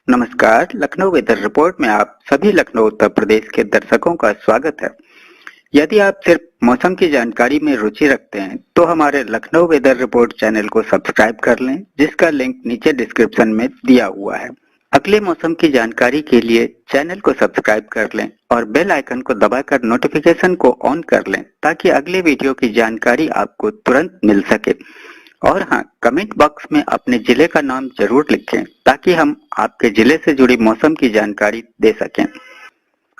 नमस्कार, Lucknow weather report में आप सभी लखनऊ उत्तर प्रदेश के दर्शकों का स्वागत है। यदि आप सिर्फ मौसम की जानकारी में रुचि रखते हैं तो हमारे लखनऊ वेदर रिपोर्ट चैनल को सब्सक्राइब कर लें, जिसका लिंक नीचे डिस्क्रिप्शन में दिया हुआ है। अगले मौसम की जानकारी के लिए चैनल को सब्सक्राइब कर लें और बेल आइकन को दबाकर नोटिफिकेशन को ऑन कर लें ताकि अगले वीडियो की जानकारी आपको तुरंत मिल सके। और हाँ, कमेंट बॉक्स में अपने जिले का नाम जरूर लिखें ताकि हम आपके जिले से जुड़ी मौसम की जानकारी दे सकें।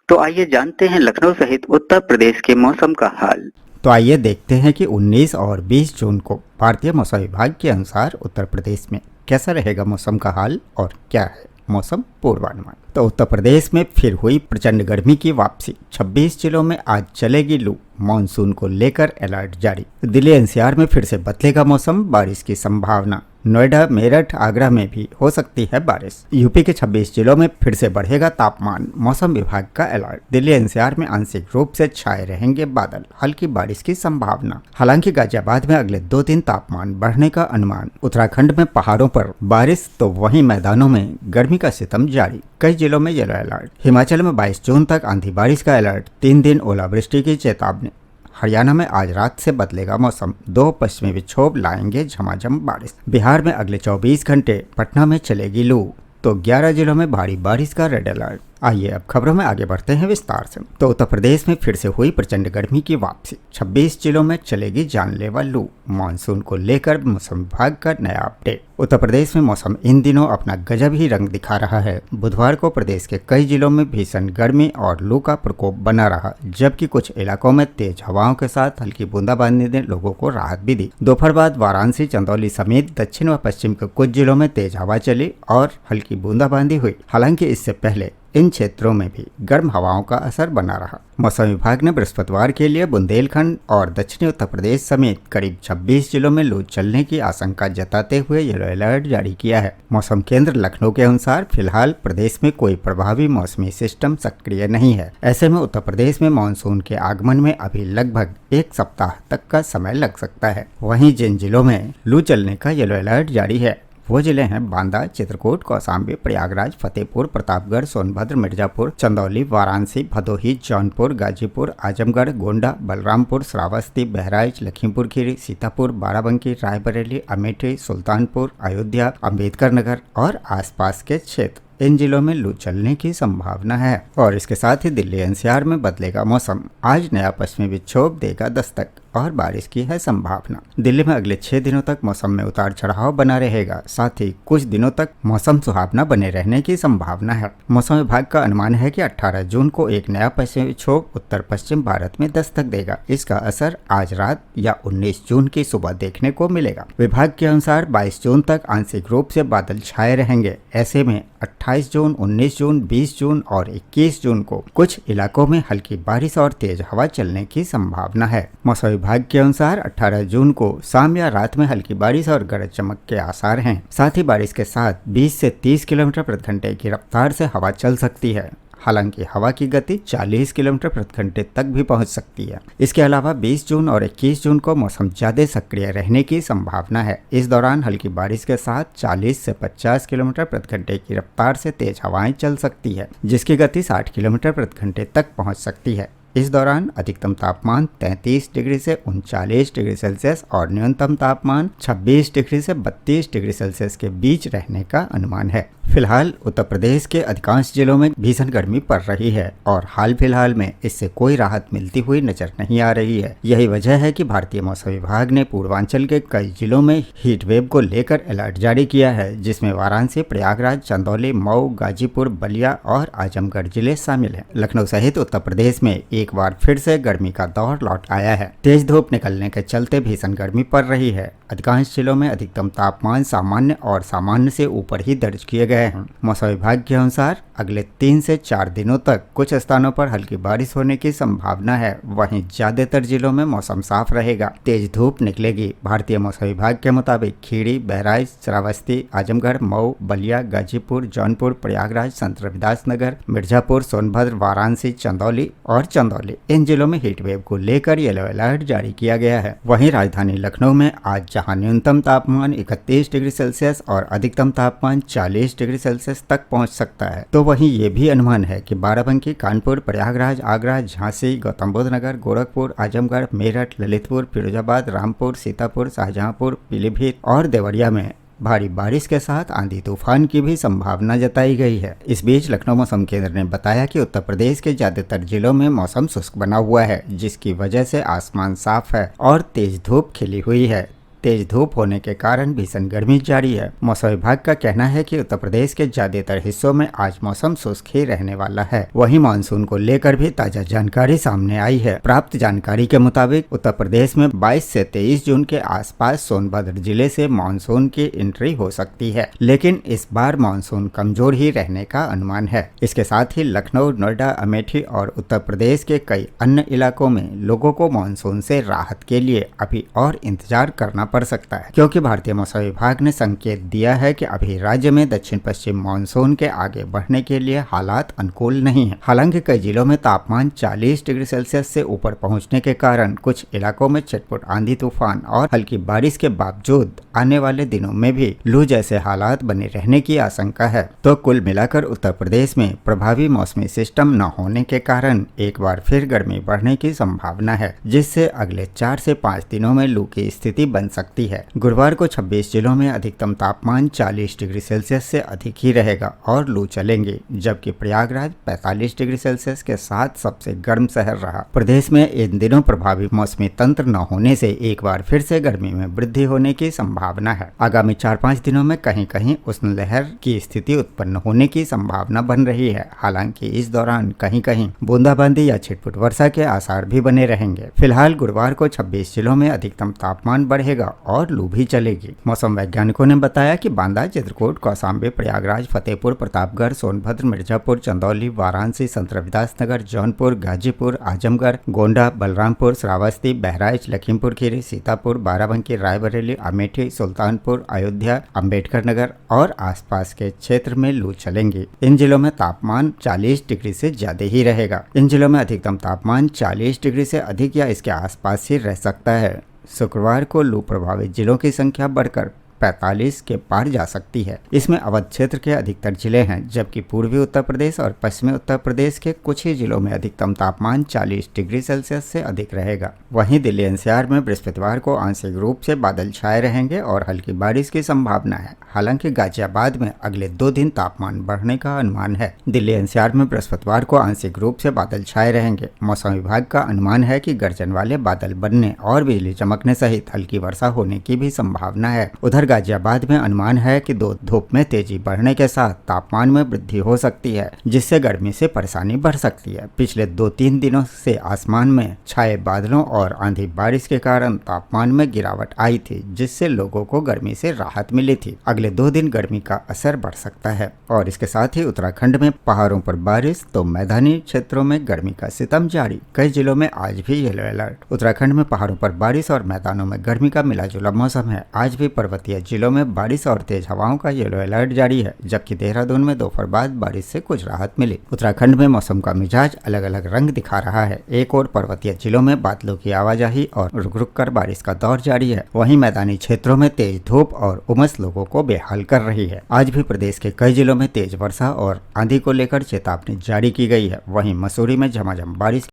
तो आइए जानते हैं लखनऊ सहित उत्तर प्रदेश के मौसम का हाल। तो आइए देखते हैं कि 19 और 20 जून को भारतीय मौसम विभाग के अनुसार उत्तर प्रदेश में कैसा रहेगा मौसम का हाल और क्या है मौसम पूर्वानुमान। तो उत्तर प्रदेश में फिर हुई प्रचंड गर्मी की वापसी। 26 जिलों में आज चलेगी लू, मानसून को लेकर अलर्ट जारी। दिल्ली एनसीआर में फिर से बदलेगा मौसम, बारिश की संभावना। नोएडा, मेरठ, आगरा में भी हो सकती है बारिश। यूपी के 26 जिलों में फिर से बढ़ेगा तापमान, मौसम विभाग का अलर्ट। दिल्ली एनसीआर में आंशिक रूप से छाए रहेंगे बादल, हल्की बारिश की संभावना। हालांकि गाजियाबाद में अगले 2 दिन तापमान बढ़ने का अनुमान। उत्तराखंड में पहाड़ों पर बारिश तो वहीं मैदानों में गर्मी का सितम जारी। कई जिलों में येलो अलर्ट। हिमाचल में 22 जून तक आंधी बारिश का अलर्ट, 3 दिन ओलावृष्टि की चेतावनी। हरियाणा में आज रात से बदलेगा मौसम, 2 पश्चिमी विक्षोभ लाएंगे झमाझम बारिश। बिहार में अगले 24 घंटे पटना में चलेगी लू, तो 11 जिलों में भारी बारिश का रेड अलर्ट। आइए अब खबरों में आगे बढ़ते हैं विस्तार से। तो उत्तर प्रदेश में फिर से हुई प्रचंड गर्मी की वापसी। 26 जिलों में चलेगी जानलेवा लू, मानसून को लेकर मौसम विभाग का नया अपडेट। उत्तर प्रदेश में मौसम इन दिनों अपना गजब ही रंग दिखा रहा है। बुधवार को प्रदेश के कई जिलों में भीषण गर्मी और लू का प्रकोप बना रहा, जबकि कुछ इलाकों में तेज हवाओं के साथ हल्की बूंदाबांदी ने लोगों को राहत भी दी। दोपहर बाद वाराणसी, चंदौली समेत दक्षिण व पश्चिम के कुछ जिलों में तेज हवा चली और हल्की बूंदाबांदी हुई। हालांकि इससे पहले इन क्षेत्रों में भी गर्म हवाओं का असर बना रहा। मौसम विभाग ने बृहस्पतिवार के लिए बुंदेलखंड और दक्षिणी उत्तर प्रदेश समेत करीब 26 जिलों में लू चलने की आशंका जताते हुए येलो अलर्ट जारी किया है। मौसम केंद्र लखनऊ के अनुसार फिलहाल प्रदेश में कोई प्रभावी मौसमी सिस्टम सक्रिय नहीं है। ऐसे में उत्तर प्रदेश में मानसून के आगमन में अभी लगभग 1 सप्ताह तक का समय लग सकता है। वहीं जिन जिलों में लू चलने का येलो अलर्ट जारी है वो जिले हैं बांदा, चित्रकूट, कौशाम्बी, प्रयागराज, फतेहपुर, प्रतापगढ़, सोनभद्र, मिर्जापुर, चंदौली, वाराणसी, भदोही, जौनपुर, गाजीपुर, आजमगढ़, गोंडा, बलरामपुर, श्रावस्ती, बहराइच, लखीमपुर खीरी, सीतापुर, बाराबंकी, रायबरेली, अमेठी, सुल्तानपुर, अयोध्या, अम्बेडकर नगर और आसपास के क्षेत्र। इन जिलों में लू चलने की संभावना है। और इसके साथ ही दिल्ली एनसीआर में बदलेगा मौसम। आज नया पश्चिमी विक्षोभ देगा दस्तक और बारिश की है संभावना। दिल्ली में अगले 6 दिनों तक मौसम में उतार चढ़ाव बना रहेगा, साथ ही कुछ दिनों तक मौसम सुहावना बने रहने की संभावना है। मौसम विभाग का अनुमान है कि 18 जून को एक नया पश्चिमी विक्षोभ उत्तर पश्चिम भारत में दस्तक देगा। इसका असर आज रात या 19 जून की सुबह देखने को मिलेगा। विभाग के अनुसार 22 जून तक आंशिक रूप से बादल छाए रहेंगे। ऐसे में 28 जून, 19 जून, 20 जून और 21 जून को कुछ इलाकों में हल्की बारिश और तेज हवा चलने की संभावना है। मौसम विभाग के अनुसार 18 जून को शाम या रात में हल्की बारिश और गरज चमक के आसार हैं। साथ ही बारिश के साथ 20 से 30 किलोमीटर प्रति घंटे की रफ्तार से हवा चल सकती है। हालांकि हवा की गति 40 किलोमीटर प्रति घंटे तक भी पहुंच सकती है। इसके अलावा 20 जून और 21 जून को मौसम ज्यादा सक्रिय रहने की संभावना है। इस दौरान हल्की बारिश के साथ 40 से 50 किलोमीटर प्रति घंटे की रफ्तार से तेज हवाएं चल सकती है, जिसकी गति 60 किलोमीटर प्रति घंटे तक पहुंच सकती है। इस दौरान अधिकतम तापमान 33 डिग्री से 39 डिग्री सेल्सियस और न्यूनतम तापमान 26 डिग्री से 32 डिग्री सेल्सियस के बीच रहने का अनुमान है। फिलहाल उत्तर प्रदेश के अधिकांश जिलों में भीषण गर्मी पड़ रही है और हाल फिलहाल में इससे कोई राहत मिलती हुई नजर नहीं आ रही है। यही वजह है कि भारतीय मौसम विभाग ने पूर्वांचल के कई जिलों में हीट वेव को लेकर अलर्ट जारी किया है, जिसमें वाराणसी, प्रयागराज, चंदौली, मऊ, गाजीपुर, बलिया और आजमगढ़ जिले शामिल हैं। लखनऊ सहित उत्तर प्रदेश में एक बार फिर से गर्मी का दौर लौट आया है। तेज धूप निकलने के चलते भीषण गर्मी पड़ रही है। अधिकांश जिलों में अधिकतम तापमान सामान्य और सामान्य से ऊपर ही दर्ज किए गए हैं। मौसम विभाग के अनुसार अगले 3 से 4 दिनों तक कुछ स्थानों पर हल्की बारिश होने की संभावना है। वहीं ज्यादातर जिलों में मौसम साफ रहेगा, तेज धूप निकलेगी। भारतीय मौसम विभाग के मुताबिक खीरी, बहराइच, श्रावस्ती, आजमगढ़, मऊ, बलिया, गाजीपुर, जौनपुर, प्रयागराज, संत रविदास नगर, मिर्जापुर, सोनभद्र, वाराणसी, चंदौली और चंदौली, इन जिलों में हीट वेव को लेकर येलो अलर्ट जारी किया गया है। वहीं राजधानी लखनऊ में आज जहां न्यूनतम तापमान 31 डिग्री सेल्सियस और अधिकतम तापमान 40 डिग्री डिग्री सेल्सियस तक पहुंच सकता है। तो वहीं ये भी अनुमान है कि बाराबंकी, कानपुर, प्रयागराज, आगरा, झांसी, गौतम बुद्ध नगर, गोरखपुर, आजमगढ़, मेरठ, ललितपुर, फिरोजाबाद, रामपुर, सीतापुर, शाहजहांपुर, पीलीभीत और देवरिया में भारी बारिश के साथ आंधी तूफान की भी संभावना जताई गई है। इस बीच लखनऊ मौसम केंद्र ने बताया कि उत्तर प्रदेश के ज्यादातर जिलों में मौसम शुष्क बना हुआ है, जिसकी वजह से आसमान साफ है और तेज धूप खिली हुई है। तेज धूप होने के कारण भीषण गर्मी जारी है। मौसम विभाग का कहना है कि उत्तर प्रदेश के ज्यादातर हिस्सों में आज मौसम शुष्क ही रहने वाला है। वहीं मानसून को लेकर भी ताजा जानकारी सामने आई है। प्राप्त जानकारी के मुताबिक उत्तर प्रदेश में 22 से 23 जून के आसपास सोनभद्र जिले से मानसून की एंट्री हो सकती है, लेकिन इस बार मानसून कमजोर ही रहने का अनुमान है। इसके साथ ही लखनऊ, नोएडा, अमेठी और उत्तर प्रदेश के कई अन्य इलाकों में लोगों को मानसून से राहत के लिए अभी और इंतजार करना पड़ सकता है, क्योंकि भारतीय मौसम विभाग ने संकेत दिया है कि अभी राज्य में दक्षिण पश्चिम मानसून के आगे बढ़ने के लिए हालात अनुकूल नहीं है। हालांकि कई जिलों में तापमान 40 डिग्री सेल्सियस से ऊपर पहुंचने के कारण कुछ इलाकों में चटपुट आंधी तूफान और हल्की बारिश के बावजूद आने वाले दिनों में भी लू जैसे हालात बने रहने की आशंका है। तो कुल मिलाकर उत्तर प्रदेश में प्रभावी मौसमी सिस्टम न होने के कारण एक बार फिर गर्मी बढ़ने की संभावना है, जिससे अगले 4 से 5 दिनों में लू की स्थिति बन सकती है। गुरुवार को 26 जिलों में अधिकतम तापमान 40 डिग्री सेल्सियस से अधिक ही रहेगा और लू चलेंगे, जबकि प्रयागराज 45 डिग्री सेल्सियस के साथ सबसे गर्म शहर रहा। प्रदेश में इन दिनों प्रभावी मौसमी तंत्र न होने से एक बार फिर से गर्मी में वृद्धि होने की संभावना है। आगामी 4-5 दिनों में कहीं कहीं उष्ण लहर की स्थिति उत्पन्न होने की संभावना बन रही है। हालांकि इस दौरान कहीं कहीं बूंदाबांदी या छिटपुट वर्षा के आसार भी बने रहेंगे। फिलहाल गुरुवार को 26 जिलों में अधिकतम तापमान बढ़ेगा और लू भी चलेगी। मौसम वैज्ञानिकों ने बताया कि बांदा, चित्रकूट, कौशाम्बी, प्रयागराज, फतेहपुर, प्रतापगढ़, सोनभद्र, मिर्जापुर, चंदौली, वाराणसी, संत रविदास नगर, जौनपुर, गाजीपुर, आजमगढ़, गोंडा, बलरामपुर, श्रावस्ती, बहराइच, लखीमपुर खीरी, सीतापुर, बाराबंकी, रायबरेली, अमेठी, सुल्तानपुर, अयोध्या, अंबेडकर नगर और आसपास के क्षेत्र में लू चलेंगी। इन जिलों में तापमान 40 डिग्री से ज्यादा ही रहेगा। इन जिलों में अधिकतम तापमान 40 डिग्री से अधिक या इसके आसपास ही रह सकता है। शुक्रवार को लू प्रभावित जिलों की संख्या बढ़कर 45 के पार जा सकती है। इसमें अवध क्षेत्र के अधिकतर जिले हैं, जबकि पूर्वी उत्तर प्रदेश और पश्चिमी उत्तर प्रदेश के कुछ ही जिलों में अधिकतम तापमान 40 डिग्री सेल्सियस से अधिक रहेगा। वहीं दिल्ली एनसीआर में बृहस्पतिवार को आंशिक रूप से बादल छाए रहेंगे और हल्की बारिश की संभावना है। हालांकि गाजियाबाद में अगले 2 दिन तापमान बढ़ने का अनुमान है। दिल्ली एनसीआर में बृहस्पतिवार को आंशिक रूप से बादल छाए रहेंगे। मौसम विभाग का अनुमान है कि गर्जन वाले बादल बनने और बिजली चमकने सहित हल्की वर्षा होने की भी संभावना है। उधर गाजियाबाद में अनुमान है कि धूप में तेजी बढ़ने के साथ तापमान में वृद्धि हो सकती है, जिससे गर्मी से परेशानी बढ़ सकती है। पिछले 2-3 दिनों से आसमान में छाए बादलों और आंधी बारिश के कारण तापमान में गिरावट आई थी, जिससे लोगों को गर्मी से राहत मिली थी। अगले 2 दिन गर्मी का असर बढ़ सकता है और इसके साथ ही उत्तराखंड में पहाड़ों पर बारिश तो मैदानी क्षेत्रों में गर्मी का सितम जारी। कई जिलों में आज भी येलो अलर्ट। उत्तराखंड में पहाड़ों पर बारिश और मैदानों में गर्मी का मिला जुला मौसम है। आज भी पर्वतीय जिलों में बारिश और तेज हवाओं का येलो अलर्ट जारी है, जबकि देहरादून में दोपहर बाद बारिश से कुछ राहत मिली। उत्तराखंड में मौसम का मिजाज अलग अलग रंग दिखा रहा है। एक और पर्वतीय जिलों में बादलों की आवाजाही और रुक रुक कर बारिश का दौर जारी है। वहीं मैदानी क्षेत्रों में तेज धूप और उमस लोगों को बेहाल कर रही है। आज भी प्रदेश के कई जिलों में तेज वर्षा और आंधी को लेकर चेतावनी जारी की गई है। वहीं मसूरी में झमाझम बारिश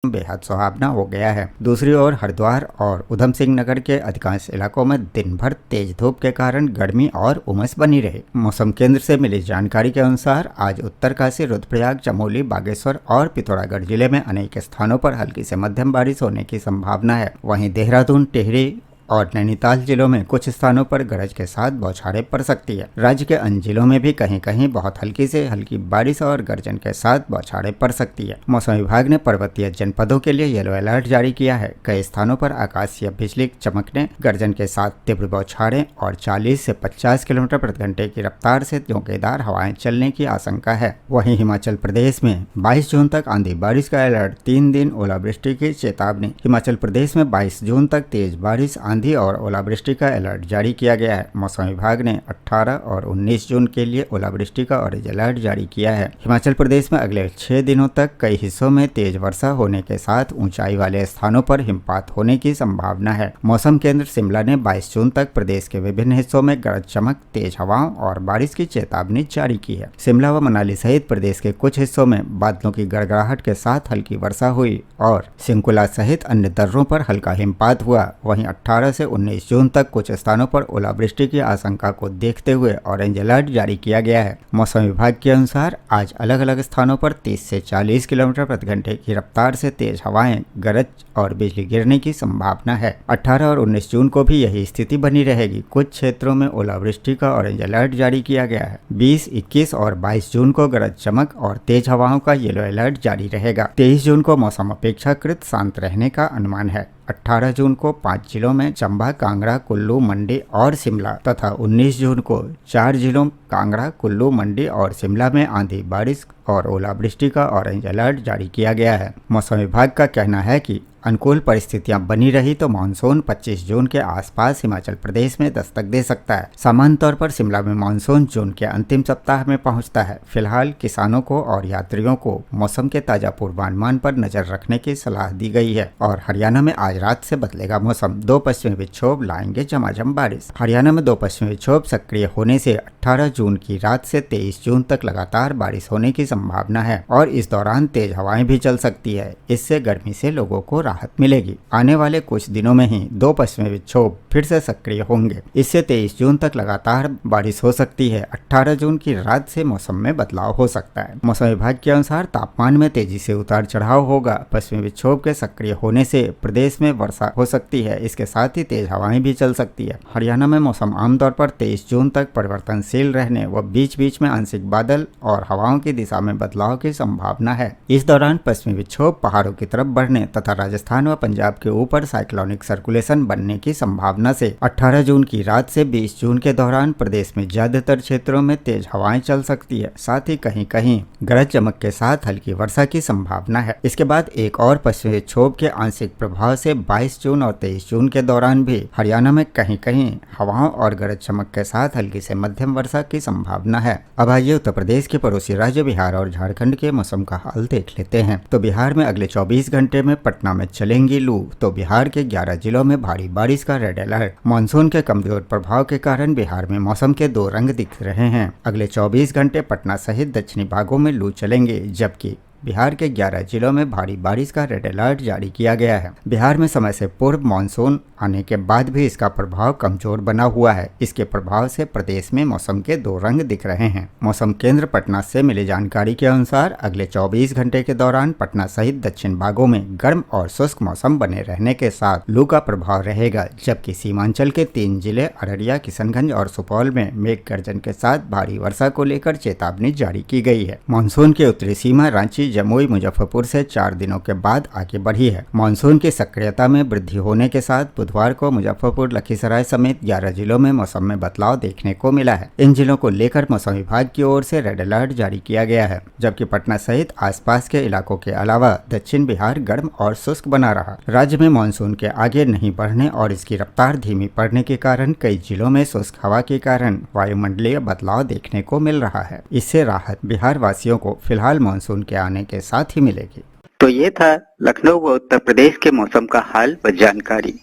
बेहद सुहावना हो गया है। दूसरी ओर हरिद्वार और उधम सिंह नगर के अधिकांश इलाकों में दिन भर तेज धूप के कारण गर्मी और उमस बनी रही। मौसम केंद्र से मिली जानकारी के अनुसार आज उत्तरकाशी, रुद्रप्रयाग, चमोली, बागेश्वर और पिथौरागढ़ जिले में अनेक स्थानों पर हल्की से मध्यम बारिश होने की संभावना है। वहीं देहरादून, टिहरी और नैनीताल जिलों में कुछ स्थानों पर गरज के साथ बौछारें पड़ सकती है। राज्य के अन्य जिलों में भी कहीं कहीं बहुत हल्की से हल्की बारिश और गर्जन के साथ बौछारें पड़ सकती है। मौसम विभाग ने पर्वतीय जनपदों के लिए येलो अलर्ट जारी किया है। कई स्थानों पर आकाशीय बिजली चमकने, गर्जन के साथ तीव्र बौछारें और 40 से 50 किलोमीटर प्रति घंटे की रफ्तार से झोंकेदार हवाएं चलने की आशंका है। वहीं हिमाचल प्रदेश में 22 जून तक आंधी बारिश का अलर्ट, 3 दिन ओलावृष्टि की चेतावनी। हिमाचल प्रदेश में 22 जून तक तेज बारिश, आंधी और ओलावृष्टि का अलर्ट जारी किया गया है। मौसम विभाग ने 18 और 19 जून के लिए ओलावृष्टि का ऑरेंज अलर्ट जारी किया है। हिमाचल प्रदेश में अगले 6 दिनों तक कई हिस्सों में तेज वर्षा होने के साथ ऊंचाई वाले स्थानों पर हिमपात होने की संभावना है। मौसम केंद्र शिमला ने 22 जून तक प्रदेश के विभिन्न हिस्सों में गरज चमक, तेज हवाओं और बारिश की चेतावनी जारी की है। शिमला व मनाली सहित प्रदेश के कुछ हिस्सों में बादलों की गड़गड़ाहट के साथ हल्की वर्षा हुई और सिंकुला सहित अन्य दर्रों पर हल्का हिमपात हुआ। वहीं 18 से 19 जून तक कुछ स्थानों पर ओलावृष्टि की आशंका को देखते हुए ऑरेंज अलर्ट जारी किया गया है। मौसम विभाग के अनुसार आज अलग अलग स्थानों पर 30 से 40 किलोमीटर प्रति घंटे की रफ्तार से तेज हवाएं, गरज और बिजली गिरने की संभावना है। 18 और 19 जून को भी यही स्थिति बनी रहेगी। कुछ क्षेत्रों में ओलावृष्टि का ऑरेंज अलर्ट जारी किया गया है। 20, 21 और 22 जून को गरज चमक और तेज हवाओं का येलो अलर्ट जारी रहेगा। 23 जून को मौसम अपेक्षाकृत शांत रहने का अनुमान है। 18 जून को 5 जिलों में चंबा, कांगड़ा, कुल्लू, मंडी और शिमला तथा 19 जून को 4 जिलों कांगड़ा, कुल्लू, मंडी और शिमला में आंधी, बारिश और ओलावृष्टि का ऑरेंज अलर्ट जारी किया गया है। मौसम विभाग का कहना है कि अनुकूल परिस्थितियां बनी रही तो मानसून 25 जून के आसपास हिमाचल प्रदेश में दस्तक दे सकता है। सामान्य तौर पर शिमला में मानसून जून के अंतिम सप्ताह में पहुंचता है। फिलहाल किसानों को और यात्रियों को मौसम के ताजा पूर्वानुमान पर नजर रखने की सलाह दी गई है। और हरियाणा में आज रात से बदलेगा मौसम। 2 पश्चिमी विक्षोभ लाएंगे झमाझम बारिश। हरियाणा में 2 पश्चिमी विक्षोभ सक्रिय होने से 18 जून की रात से 23 जून तक लगातार बारिश होने की संभावना है और इस दौरान तेज हवाएं भी चल सकती है। इससे गर्मी से लोगों को राहत मिलेगी। आने वाले कुछ दिनों में ही 2 पश्चिमी विक्षोभ फिर से सक्रिय होंगे। इससे 23 जून तक लगातार बारिश हो सकती है। 18 जून की रात से मौसम में बदलाव हो सकता है। मौसम विभाग के अनुसार तापमान में तेजी से उतार चढ़ाव होगा। पश्चिमी विक्षोभ के सक्रिय होने से प्रदेश में वर्षा हो सकती है। इसके साथ ही तेज हवाएं भी चल सकती है। हरियाणा में मौसम आमतौर पर 23 जून तक परिवर्तनशील रहने व बीच बीच में आंशिक बादल और हवाओं की दिशा में बदलाव की संभावना है। इस दौरान पश्चिमी विक्षोभ पहाड़ों की तरफ बढ़ने तथा राजस्थान व पंजाब के ऊपर साइक्लोनिक सर्कुलेशन बनने की संभावना से 18 जून की रात से 20 जून के दौरान प्रदेश में ज्यादातर क्षेत्रों में तेज हवाएं चल सकती है। साथ ही कहीं कहीं गरज चमक के साथ हल्की वर्षा की संभावना है। इसके बाद एक और पश्चिमी विक्षोभ के आंशिक प्रभाव से 22 जून और 23 जून के दौरान भी हरियाणा में कहीं कहीं हवाओं और गरज चमक के साथ हल्की से मध्यम वर्षा की संभावना है। अब आइए उत्तर प्रदेश के पड़ोसी राज्य बिहार और झारखंड के मौसम का हाल देख लेते हैं। तो बिहार में अगले 24 घंटे में पटना में चलेंगी लू। तो बिहार के 11 जिलों में भारी बारिश का रेड अलर्ट। मानसून के कमजोर प्रभाव के कारण बिहार में मौसम के 2 रंग दिख रहे हैं। अगले 24 घंटे पटना सहित दक्षिणी भागों में लू चलेंगे, जबकि बिहार के 11 जिलों में भारी बारिश का रेड अलर्ट जारी किया गया है। बिहार में समय से पूर्व मानसून आने के बाद भी इसका प्रभाव कमजोर बना हुआ है। इसके प्रभाव से प्रदेश में मौसम के 2 रंग दिख रहे हैं। मौसम केंद्र पटना से मिली जानकारी के अनुसार अगले 24 घंटे के दौरान पटना सहित दक्षिण भागों में गर्म और शुष्क मौसम बने रहने के साथ लू का प्रभाव रहेगा, जबकि सीमांचल के 3 जिले अररिया, किशनगंज और सुपौल में मेघ गर्जन के साथ भारी वर्षा को लेकर चेतावनी जारी की गई है। मानसून की उत्तरी सीमा रांची, जमुई, मुजफ्फरपुर से 4 दिनों के बाद आगे बढ़ी है। मानसून की सक्रियता में वृद्धि होने के साथ बुधवार को मुजफ्फरपुर, लखीसराय समेत 11 जिलों में मौसम में बदलाव देखने को मिला है। इन जिलों को लेकर मौसम विभाग की ओर से रेड अलर्ट जारी किया गया है, जबकि पटना सहित आसपास के इलाकों के अलावा दक्षिण बिहार गर्म और शुष्क बना रहा। राज्य में मानसून के आगे नहीं बढ़ने और इसकी रफ्तार धीमी पड़ने के कारण कई जिलों में शुष्क हवा के कारण वायुमंडलीय बदलाव देखने को मिल रहा है। इससे राहत बिहार वासियों को फिलहाल मानसून के आने के साथ ही मिलेगी। तो ये था लखनऊ व उत्तर प्रदेश के मौसम का हाल व जानकारी।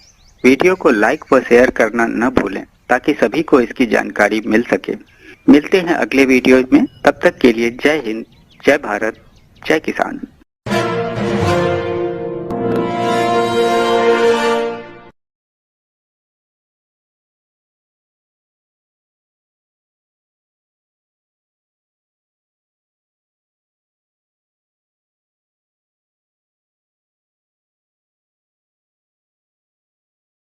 वीडियो को लाइक व शेयर करना न भूलें ताकि सभी को इसकी जानकारी मिल सके। मिलते हैं अगले वीडियो में, तब तक के लिए जय हिंद, जय भारत, जय किसान।